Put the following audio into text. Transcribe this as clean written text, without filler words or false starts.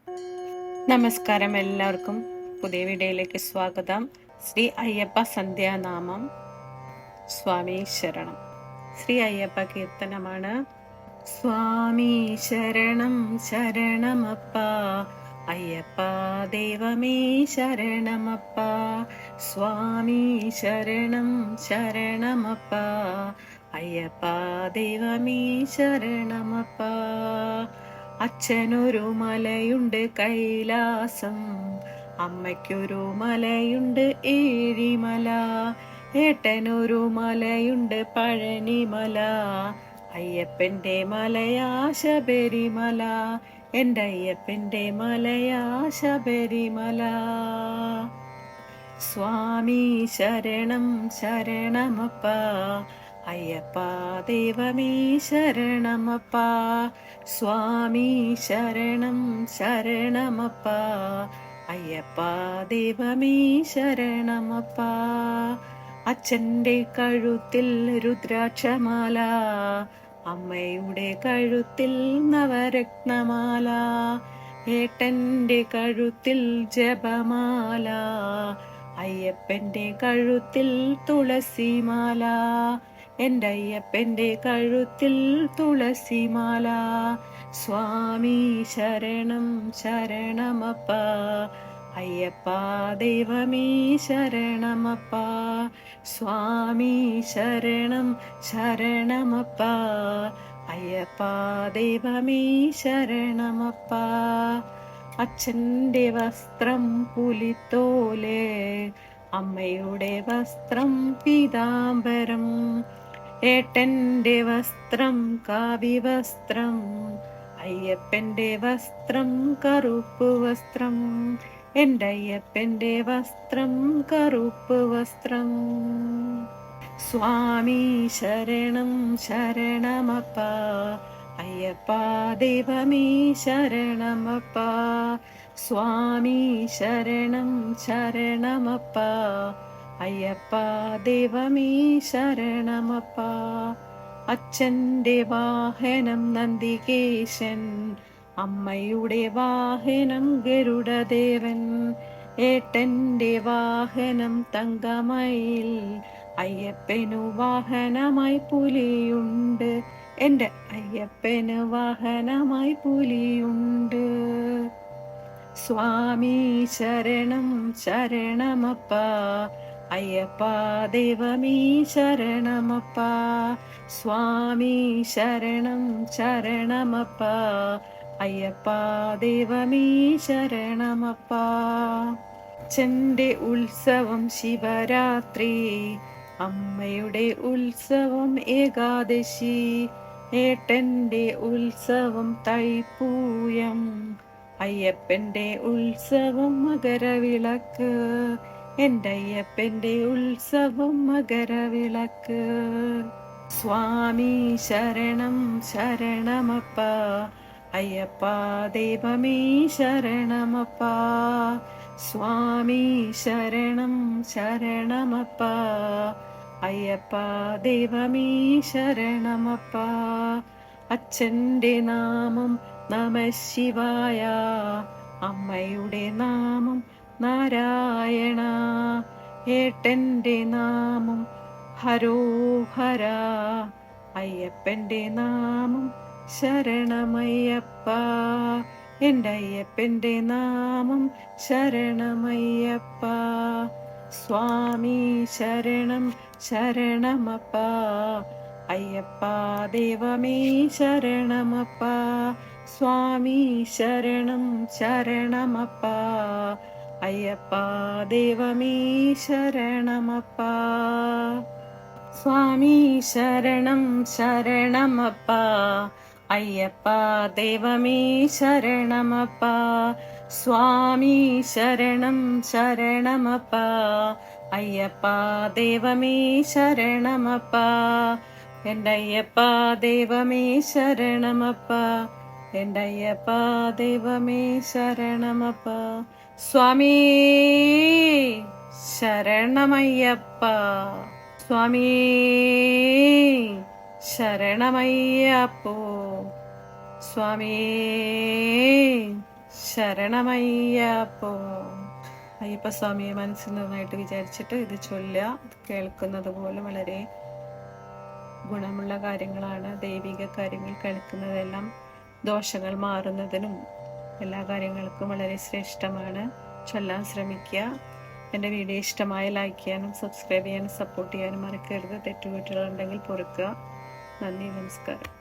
നമസ്കാരം, എല്ലാവർക്കും പുതിയ വീഡിയോയിലേക്ക് സ്വാഗതം. ശ്രീ അയ്യപ്പ സന്ധ്യാനാമം. സ്വാമി ശരണം. ശ്രീ അയ്യപ്പ കീർത്തനമാണ്. സ്വാമി ശരണം ശരണമപ്പ അയ്യപ്പ ദൈവമേ ശരണമപ്പ. സ്വാമി ശരണം ശരണമപ്പ അയ്യപ്പ ദൈവമേ ശരണമപ്പ. അച്ഛനൊരു മലയുണ്ട് കൈലാസം, അമ്മയ്ക്കൊരു മലയുണ്ട് ഏഴിമല, ഏട്ടനൊരു മലയുണ്ട് പഴനിമല, അയ്യപ്പന്റെ മലയാ ശബരിമല, എൻ്റെ അയ്യപ്പന്റെ മലയാ ശബരിമല. സ്വാമി ശരണം ശരണമപ്പ അയ്യപ്പ ദൈവമേ ശരണമപ്പ. സ്വാമി ശരണം ശരണമപ്പ അയ്യപ്പ ദൈവമേ ശരണമപ്പ. അച്ഛൻ്റെ കഴുത്തിൽ രുദ്രാക്ഷമാല, അമ്മയുടെ കഴുത്തിൽ നവരത്നമാല, ഏട്ടൻ്റെ കഴുത്തിൽ ജപമാല, അയ്യപ്പന്റെ കഴുത്തിൽ തുളസിമാല, എൻ്റെ അയ്യപ്പന്റെ കഴുത്തിൽ തുളസിമാല. സ്വാമി ശരണം ശരണമപ്പ അയ്യപ്പ ദൈവമേ ശരണമപ്പ. സ്വാമി ശരണം ശരണമപ്പ അയ്യപ്പ ദൈവമേ ശരണമപ്പ. അച്ഛൻ്റെ വസ്ത്രം പുലിത്തോല്, അമ്മയുടെ വസ്ത്രം പീതാംബരം, ഏട്ടൻ്റെ വസ്ത്രം കാവ്യവസ്ത്രം, അയ്യപ്പന്റെ വസ്ത്രം കറുപ്പ് വസ്ത്രം, എൻ്റെ അയ്യപ്പന്റെ വസ്ത്രം കറുപ്പ് വസ്ത്രം. സ്വാമി ശരണം ശരണമപ്പ അയ്യപ്പ ദൈവമേ ശരണമപ്പ. സ്വാമി ശരണം ശരണമപ്പ അയ്യപ്പ ദൈവമേ ശരണമപ്പ. അച്ഛൻ്റെ വാഹനം നന്ദികേശൻ, അമ്മയുടെ വാഹനം ഗരുഡദേവൻ, ഏട്ടൻ്റെ വാഹനം തങ്കമയിൽ, അയ്യപ്പനു വാഹനമായി പുലിയുണ്ട്, എൻ്റെ അയ്യപ്പന് വാഹനമായി പുലിയുണ്ട്. സ്വാമി ശരണം ശരണമപ്പ അയ്യപ്പ ദൈവമേ ശരണമപ്പ. സ്വാമി ശരണം ശരണമപ്പ അയ്യപ്പ ദൈവമേ ശരണമപ്പ. അച്ഛൻ്റെ ഉത്സവം ശിവരാത്രി, അമ്മയുടെ ഉത്സവം ഏകാദശി, ഏട്ടൻ്റെ ഉത്സവം തൈപ്പൂയം, അയ്യപ്പന്റെ ഉത്സവം മകരവിളക്ക്, എൻ്റെ അയ്യപ്പന്റെ ഉത്സവം മകരവിളക്ക്. സ്വാമി ശരണം ശരണമപ്പ അയ്യപ്പ ദൈവമേ ശരണമപ്പ. സ്വാമി ശരണം ശരണമപ്പ അയ്യപ്പ ദൈവമേ ശരണമപ്പ. അച്ഛൻ്റെ നാമം നമഃശിവായ, അമ്മയുടെ നാമം നാരായണ, ഏട്ടൻ്റെ നാമം ഹരോഹര, അയ്യപ്പൻ്റെ നാമം ശരണമയ്യപ്പ, എൻ്റെ അയ്യപ്പൻ്റെ നാമം ശരണമയ്യപ്പ. സ്വാമി ശരണം ശരണമപ്പ അയ്യപ്പ ദൈവമേ ശരണമപ്പ. സ്വാമി ശരണം ശരണമപ്പ അയ്യപ്പ ദൈവമേ ശരണമപ്പ. സ്വാമി ശരണം ശരണമപ്പ അയ്യപ്പ ദൈവമേ ശരണമപ്പ. സ്വാമി ശരണം ശരണമപ്പ അയ്യപ്പ ദൈവമേ ശരണമപ്പ, എൻ്റെ അയ്യപ്പ ദൈവമേ ശരണമപ്പ, എൻ്റെ അയ്യപ്പ ദൈവമേ ശരണമപ്പ. സ്വാമി ശരണമയ്യപ്പ, സ്വാമി ശരണമയ്യപ്പോ, സ്വാമി ശരണമയ്യപ്പോ. അയ്യപ്പ സ്വാമിയെ മനസ്സിൽ നന്നായിട്ട് വിചാരിച്ചിട്ട് ഇത് ചൊല്ലുക. കേൾക്കുന്നത് പോലെ വളരെ ഗുണമുള്ള കാര്യങ്ങളാണ്. ദൈവിക കാര്യങ്ങൾ കേൾക്കുന്നതെല്ലാം ദോഷങ്ങൾ മാറുന്നതിനും എല്ലാ കാര്യങ്ങൾക്കും വളരെ ശ്രേഷ്ഠമാണ്. ചൊല്ലാൻ ശ്രമിക്കുക. എൻ്റെ വീഡിയോ ഇഷ്ടമായ ലൈക്ക് ചെയ്യാനും സബ്സ്ക്രൈബ് ചെയ്യാനും സപ്പോർട്ട് ചെയ്യാനും മറക്കരുത്. തെറ്റുകുറ്റങ്ങളുണ്ടെങ്കിൽ പൊറുക്കുക. നന്ദി, നമസ്കാരം.